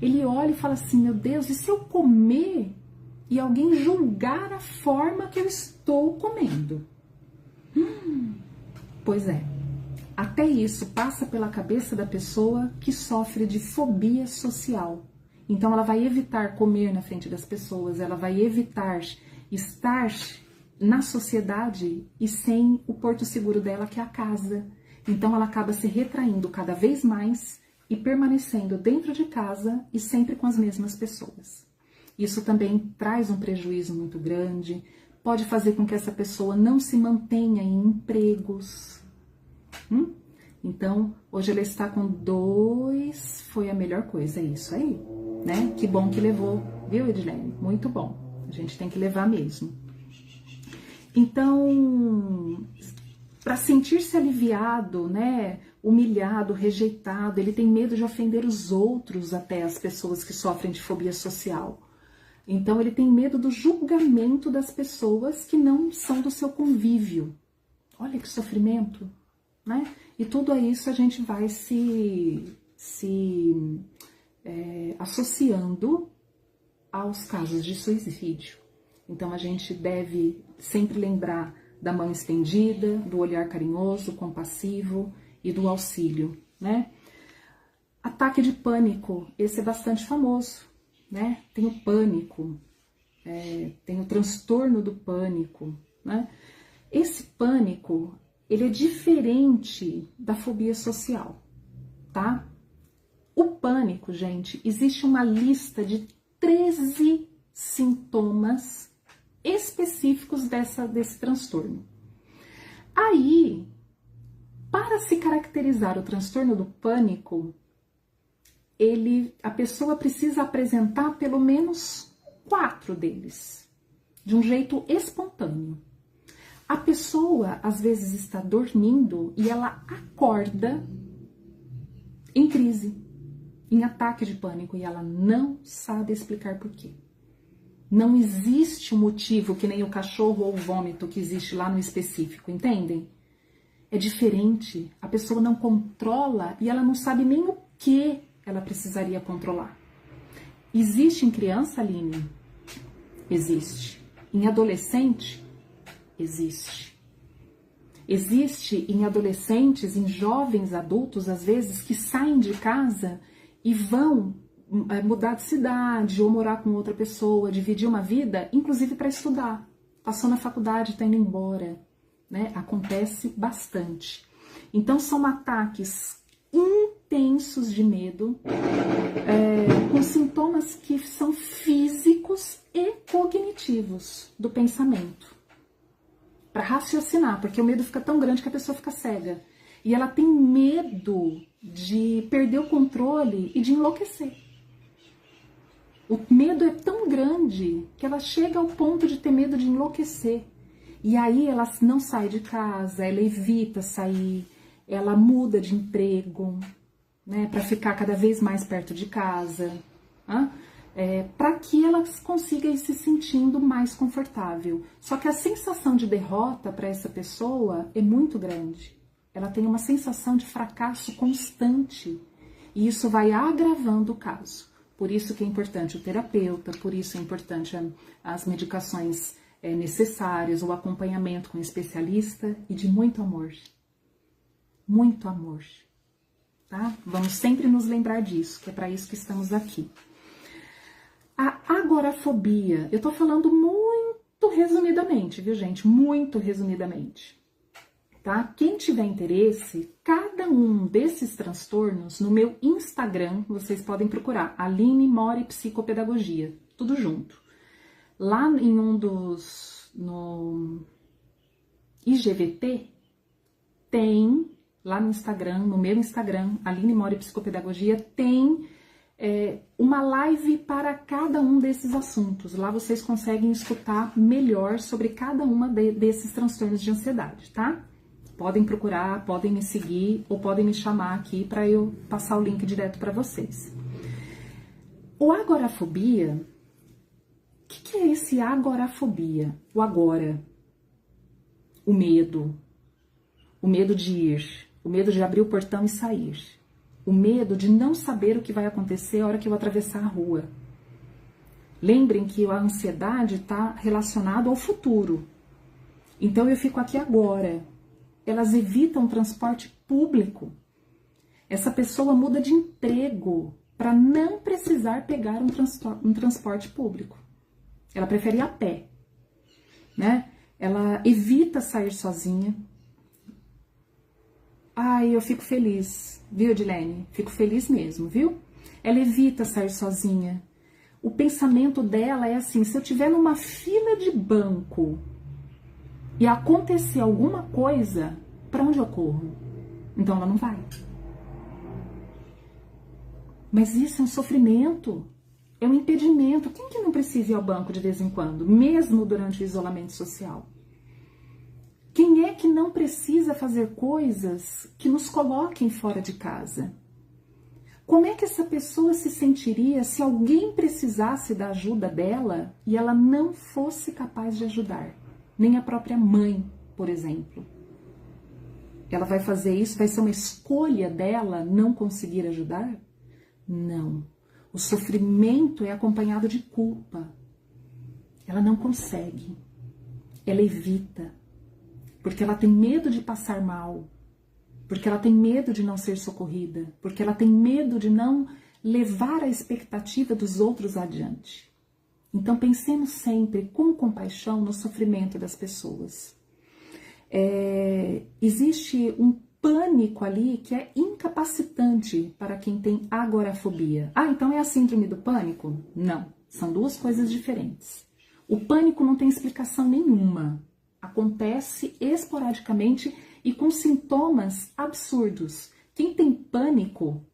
Ele olha e fala assim, meu Deus, e se eu comer e alguém julgar a forma que eu estou comendo? Pois é, até isso passa pela cabeça da pessoa que sofre de fobia social. Então ela vai evitar comer na frente das pessoas, ela vai evitar estar na sociedade e sem o porto seguro dela, que é a casa. Então ela acaba se retraindo cada vez mais e permanecendo dentro de casa e sempre com as mesmas pessoas. Isso também traz um prejuízo muito grande, pode fazer com que essa pessoa não se mantenha em empregos. Então, hoje ela está com 2, foi a melhor coisa, é isso aí, né? Que bom que levou, viu, Edilene? Muito bom, a gente tem que levar mesmo. Então, para sentir-se aliviado, né, humilhado, rejeitado, ele tem medo de ofender os outros, até as pessoas que sofrem de fobia social. Então ele tem medo do julgamento das pessoas que não são do seu convívio. Olha que sofrimento, né? E tudo a isso a gente vai se associando aos casos de suicídio. Então a gente deve sempre lembrar da mão estendida, do olhar carinhoso, compassivo e do auxílio, né? Ataque de pânico, esse é bastante famoso, né? Tem o pânico, tem o transtorno do pânico, né? Esse pânico, ele é diferente da fobia social, tá? O pânico, gente, existe uma lista de 13 sintomas específicos desse transtorno. Aí, para se caracterizar o transtorno do pânico, a pessoa precisa apresentar pelo menos 4 deles, de um jeito espontâneo. A pessoa, às vezes, está dormindo e ela acorda em crise, em ataque de pânico, e ela não sabe explicar por quê. Não existe um motivo, que nem o cachorro ou o vômito que existe lá no específico, entendem? É diferente, a pessoa não controla e ela não sabe nem o que ela precisaria controlar. Existe em criança, Aline? Existe. Em adolescente? Existe. Existe em adolescentes, em jovens adultos, às vezes, que saem de casa e vão mudar de cidade ou morar com outra pessoa, dividir uma vida, inclusive para estudar. Passou na faculdade, está indo embora, né? Acontece bastante. Então são ataques intensos de medo, com sintomas que são físicos e cognitivos do pensamento. Para raciocinar, porque o medo fica tão grande que a pessoa fica cega. E ela tem medo de perder o controle e de enlouquecer. O medo é tão grande que ela chega ao ponto de ter medo de enlouquecer. E aí ela não sai de casa, ela evita sair, ela muda de emprego, né, para ficar cada vez mais perto de casa, para que ela consiga ir se sentindo mais confortável. Só que a sensação de derrota para essa pessoa é muito grande. Ela tem uma sensação de fracasso constante e isso vai agravando o caso. Por isso que é importante o terapeuta, por isso é importante as medicações necessárias, o acompanhamento com o especialista e de muito amor. Muito amor, tá? Vamos sempre nos lembrar disso, que é para isso que estamos aqui. A agorafobia, eu tô falando muito resumidamente, viu, gente? Muito resumidamente, tá? Quem tiver interesse, cada um desses transtornos, no meu Instagram, vocês podem procurar, Aline Mori Psicopedagogia, tudo junto. Lá em no IGVT, tem, lá no Instagram, no meu Instagram, Aline Mori Psicopedagogia, tem uma live para cada um desses assuntos. Lá vocês conseguem escutar melhor sobre cada uma desses transtornos de ansiedade, tá? Podem procurar, podem me seguir ou podem me chamar aqui para eu passar o link direto para vocês. O agorafobia, o que é esse agorafobia? O agora, o medo de ir, o medo de abrir o portão e sair, o medo de não saber o que vai acontecer a hora que eu atravessar a rua. Lembrem que a ansiedade está relacionada ao futuro. Então eu fico aqui agora. Elas evitam transporte público. Essa pessoa muda de emprego para não precisar pegar um transporte público. Ela prefere ir a pé, né? Ela evita sair sozinha. Ai, eu fico feliz, viu, Edilene? Fico feliz mesmo, viu? Ela evita sair sozinha. O pensamento dela é assim, se eu estiver numa fila de banco e acontecer alguma coisa, para onde eu corro? Então ela não vai. Mas isso é um sofrimento, é um impedimento. Quem que não precisa ir ao banco de vez em quando, mesmo durante o isolamento social? Quem é que não precisa fazer coisas que nos coloquem fora de casa? Como é que essa pessoa se sentiria se alguém precisasse da ajuda dela e ela não fosse capaz de ajudar? Nem a própria mãe, por exemplo. Ela vai fazer isso, vai ser uma escolha dela não conseguir ajudar? Não. O sofrimento é acompanhado de culpa. Ela não consegue. Ela evita. Porque ela tem medo de passar mal. Porque ela tem medo de não ser socorrida. Porque ela tem medo de não levar a expectativa dos outros adiante. Então pensemos sempre com compaixão no sofrimento das pessoas. Existe um pânico ali que é incapacitante para quem tem agorafobia. Ah, então é a síndrome do pânico? Não, são duas coisas diferentes. O pânico não tem explicação nenhuma. Acontece esporadicamente e com sintomas absurdos. Quem tem pânico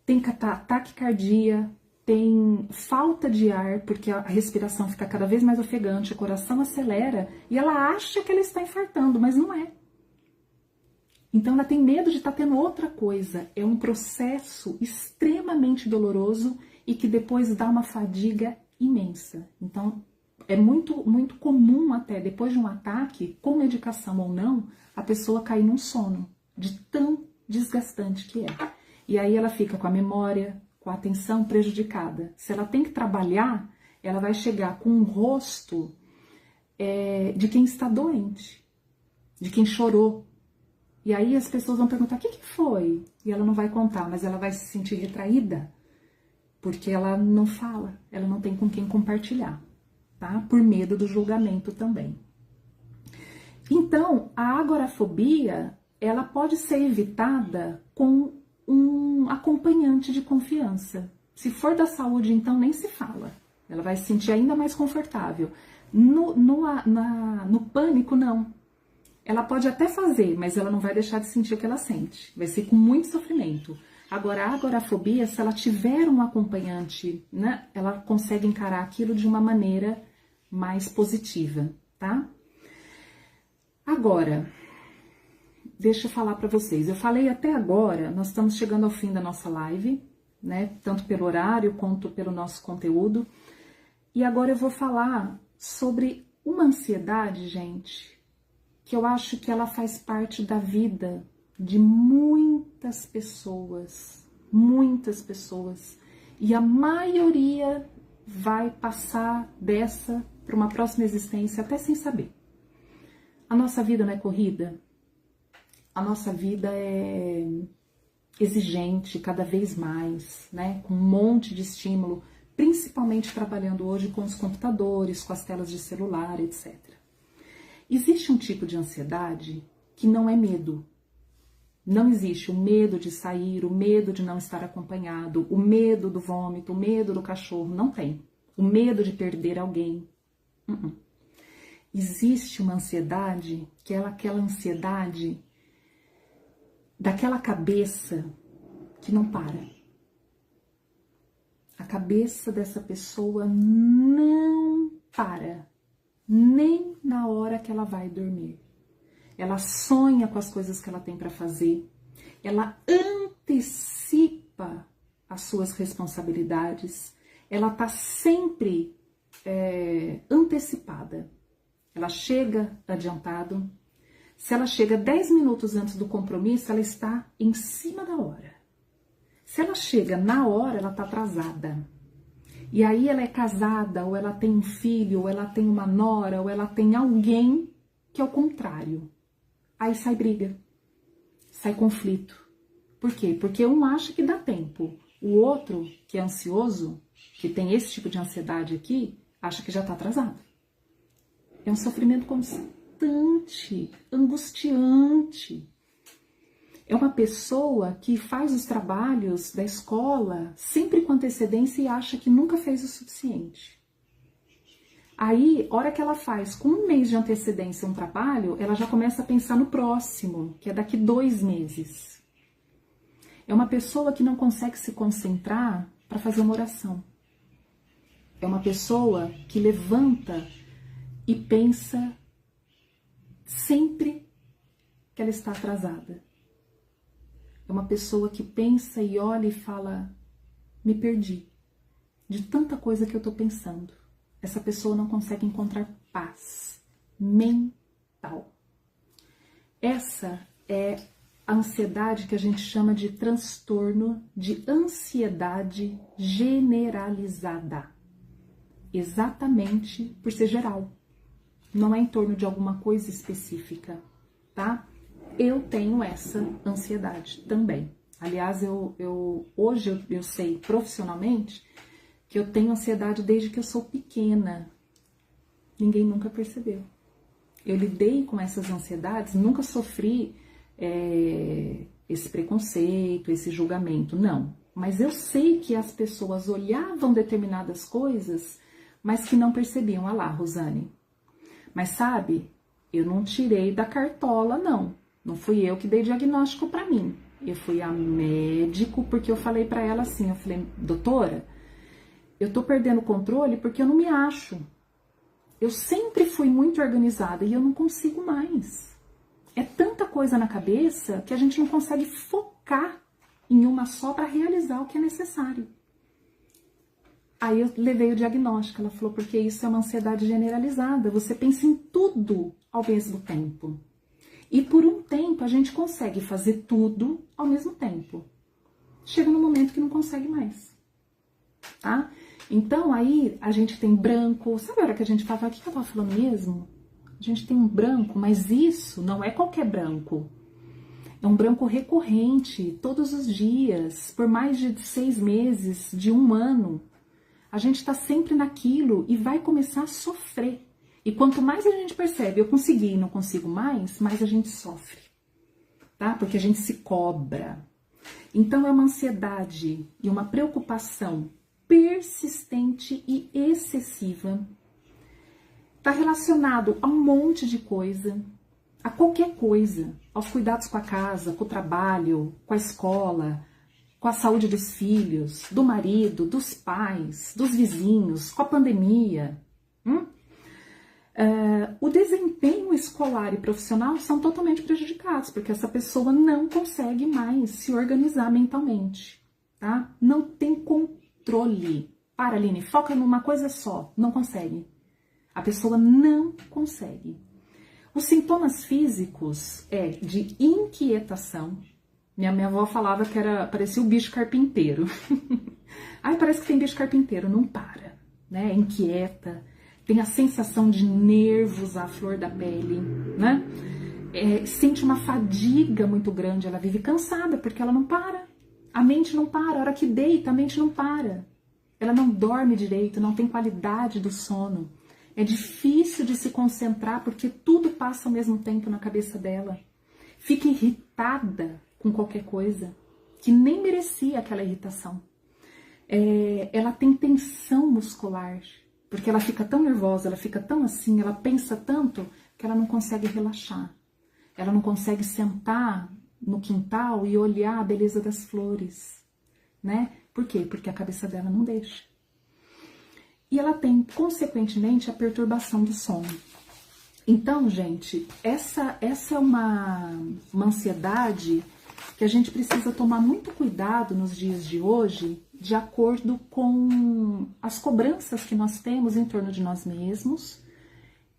tem taquicardia, tem falta de ar, porque a respiração fica cada vez mais ofegante, o coração acelera e ela acha que ela está infartando, mas não é. Então ela tem medo de estar tendo outra coisa. É um processo extremamente doloroso e que depois dá uma fadiga imensa. Então é muito, muito comum até depois de um ataque, com medicação ou não, a pessoa cair num sono, de tão desgastante que é. E aí ela fica com a memória, com a atenção prejudicada. Se ela tem que trabalhar, ela vai chegar com um rosto de quem está doente, de quem chorou. E aí as pessoas vão perguntar, o que foi? E ela não vai contar, mas ela vai se sentir retraída, porque ela não fala, ela não tem com quem compartilhar, tá? Por medo do julgamento também. Então, a agorafobia, ela pode ser evitada com um acompanhante de confiança. Se for da saúde, então nem se fala. Ela vai se sentir ainda mais confortável. No pânico, não. Ela pode até fazer, mas ela não vai deixar de sentir o que ela sente. Vai ser com muito sofrimento. Agora, a agorafobia, se ela tiver um acompanhante, né, ela consegue encarar aquilo de uma maneira mais positiva, tá? Agora, deixa eu falar para vocês. Eu falei até agora, nós estamos chegando ao fim da nossa live, né? Tanto pelo horário quanto pelo nosso conteúdo. E agora eu vou falar sobre uma ansiedade, gente, que eu acho que ela faz parte da vida de muitas pessoas, e a maioria vai passar dessa para uma próxima existência até sem saber. A nossa vida não é corrida, a nossa vida é exigente cada vez mais, né? Com um monte de estímulo, principalmente trabalhando hoje com os computadores, com as telas de celular, etc. Existe um tipo de ansiedade que não é medo. Não existe o medo de sair, o medo de não estar acompanhado, o medo do vômito, o medo do cachorro, não tem. O medo de perder alguém. Existe uma ansiedade que é aquela ansiedade daquela cabeça que não para. A cabeça dessa pessoa não para, nem na hora que ela vai dormir. Ela sonha com as coisas que ela tem para fazer, ela antecipa as suas responsabilidades, ela está sempre antecipada. Ela chega adiantado. Se ela chega 10 minutos antes do compromisso, ela está em cima da hora. Se ela chega na hora, ela está atrasada. E aí ela é casada, ou ela tem um filho, ou ela tem uma nora, ou ela tem alguém que é o contrário. Aí sai briga, sai conflito. Por quê? Porque um acha que dá tempo. O outro, que é ansioso, que tem esse tipo de ansiedade aqui, acha que já está atrasado. É um sofrimento constante, angustiante. É uma pessoa que faz os trabalhos da escola sempre com antecedência e acha que nunca fez o suficiente. Aí, hora que ela faz com um mês de antecedência um trabalho, ela já começa a pensar no próximo, que é daqui 2 meses. É uma pessoa que não consegue se concentrar para fazer uma oração. É uma pessoa que levanta e pensa sempre que ela está atrasada. É uma pessoa que pensa e olha e fala, me perdi de tanta coisa que eu estou pensando. Essa pessoa não consegue encontrar paz mental. Essa é a ansiedade que a gente chama de transtorno de ansiedade generalizada. Exatamente por ser geral. Não é em torno de alguma coisa específica, tá? Eu tenho essa ansiedade também. Aliás, hoje eu sei profissionalmente que eu tenho ansiedade desde que eu sou pequena. Ninguém nunca percebeu. Eu lidei com essas ansiedades, nunca sofri esse preconceito, esse julgamento, não. Mas eu sei que as pessoas olhavam determinadas coisas, mas que não percebiam. Ah lá, Rosane. Mas sabe, eu não tirei da cartola, não. Não fui eu que dei diagnóstico para mim. Eu fui a médico porque eu falei para ela assim, eu falei, doutora, eu tô perdendo o controle porque eu não me acho. Eu sempre fui muito organizada e eu não consigo mais. É tanta coisa na cabeça que a gente não consegue focar em uma só para realizar o que é necessário. Aí eu levei o diagnóstico, ela falou, porque isso é uma ansiedade generalizada, você pensa em tudo ao mesmo tempo. E por um tempo a gente consegue fazer tudo ao mesmo tempo. Chega no momento que não consegue mais, tá? Então aí a gente tem branco, sabe a hora que a gente fala, o que eu tava falando mesmo? A gente tem um branco, mas isso não é qualquer branco. É um branco recorrente, todos os dias, por mais de 6 meses, de 1 ano. A gente está sempre naquilo e vai começar a sofrer. E quanto mais a gente percebe, eu consegui e não consigo mais a gente sofre, tá? Porque a gente se cobra. Então é uma ansiedade e uma preocupação persistente e excessiva. Está relacionado a um monte de coisa, a qualquer coisa, aos cuidados com a casa, com o trabalho, com a escola, com a saúde dos filhos, do marido, dos pais, dos vizinhos, com a pandemia. O desempenho escolar e profissional são totalmente prejudicados, porque essa pessoa não consegue mais se organizar mentalmente, tá? Não tem controle. Para, Aline, foca numa coisa só, não consegue. A pessoa não consegue. Os sintomas físicos é de inquietação. Minha avó falava que parecia o bicho carpinteiro. Ai, parece que tem bicho carpinteiro, não para, né? É inquieta, tem a sensação de nervos à flor da pele, né? Sente uma fadiga muito grande, ela vive cansada porque ela não para. A mente não para, a hora que deita, a mente não para. Ela não dorme direito, não tem qualidade do sono. É difícil de se concentrar porque tudo passa ao mesmo tempo na cabeça dela. Fica irritada com qualquer coisa que nem merecia aquela irritação. Ela tem tensão muscular, porque ela fica tão nervosa, ela fica tão assim, ela pensa tanto que ela não consegue relaxar. Ela não consegue sentar no quintal e olhar a beleza das flores, né? Por quê? Porque a cabeça dela não deixa. E ela tem, consequentemente, a perturbação do sono. Então, gente, essa é uma ansiedade que a gente precisa tomar muito cuidado nos dias de hoje, de acordo com as cobranças que nós temos em torno de nós mesmos.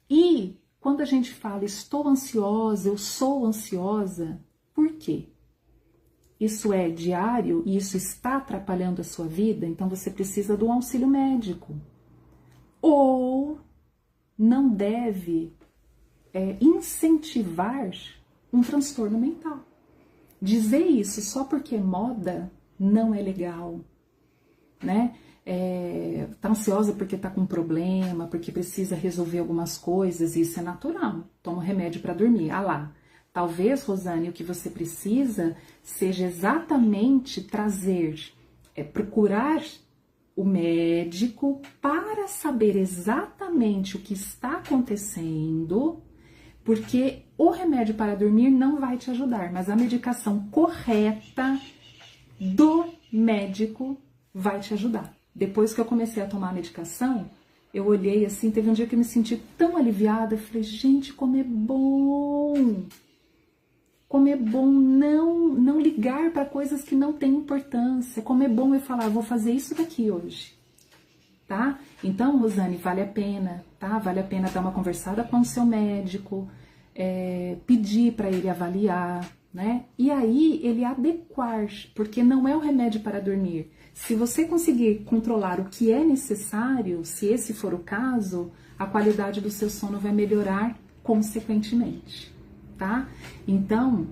E quando a gente fala estou ansiosa, eu sou ansiosa, por quê? Isso é diário e isso está atrapalhando a sua vida, então você precisa de um auxílio médico. Ou não deve incentivar um transtorno mental. Dizer isso só porque é moda não é legal, né? Tá ansiosa porque tá com problema, porque precisa resolver algumas coisas, isso é natural. Toma remédio para dormir. Ah lá, talvez, Rosane, o que você precisa seja exatamente procurar o médico para saber exatamente o que está acontecendo, porque o remédio para dormir não vai te ajudar, mas a medicação correta do médico vai te ajudar. Depois que eu comecei a tomar a medicação, eu olhei assim, teve um dia que eu me senti tão aliviada, eu falei, gente, como é bom! Como é bom não ligar para coisas que não têm importância, como é bom eu falar, vou fazer isso daqui hoje, tá? Então, Rosane, vale a pena, tá? Vale a pena dar uma conversada com o seu médico, pedir para ele avaliar, né? E aí ele adequar, porque não é o remédio para dormir. Se você conseguir controlar o que é necessário, se esse for o caso, a qualidade do seu sono vai melhorar consequentemente, tá? Então,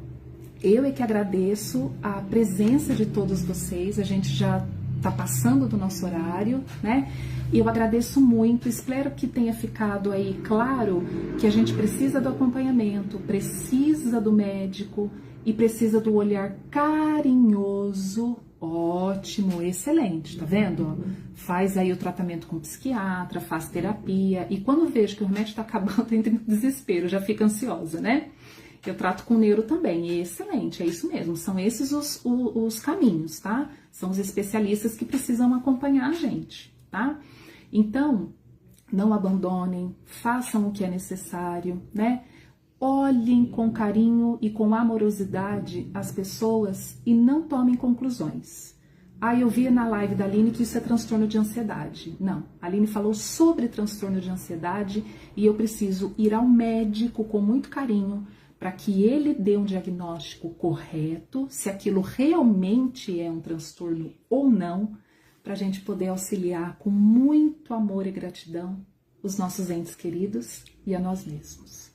eu é que agradeço a presença de todos vocês, a gente já tá passando do nosso horário, né? E eu agradeço muito, espero que tenha ficado aí claro que a gente precisa do acompanhamento, precisa do médico e precisa do olhar carinhoso. Ótimo, excelente, tá vendo? Faz aí o tratamento com o psiquiatra, faz terapia, e quando vejo que o remédio tá acabando, entra em desespero, já fica ansiosa, né? Eu trato com neuro também, e excelente, é isso mesmo, são esses os caminhos, tá? São os especialistas que precisam acompanhar a gente, tá? Então, não abandonem, façam o que é necessário, né? Olhem com carinho e com amorosidade as pessoas e não tomem conclusões. Ah, eu vi na live da Aline que isso é transtorno de ansiedade. Não, a Aline falou sobre transtorno de ansiedade e eu preciso ir ao médico com muito carinho para que ele dê um diagnóstico correto, se aquilo realmente é um transtorno ou não, para a gente poder auxiliar com muito amor e gratidão os nossos entes queridos e a nós mesmos.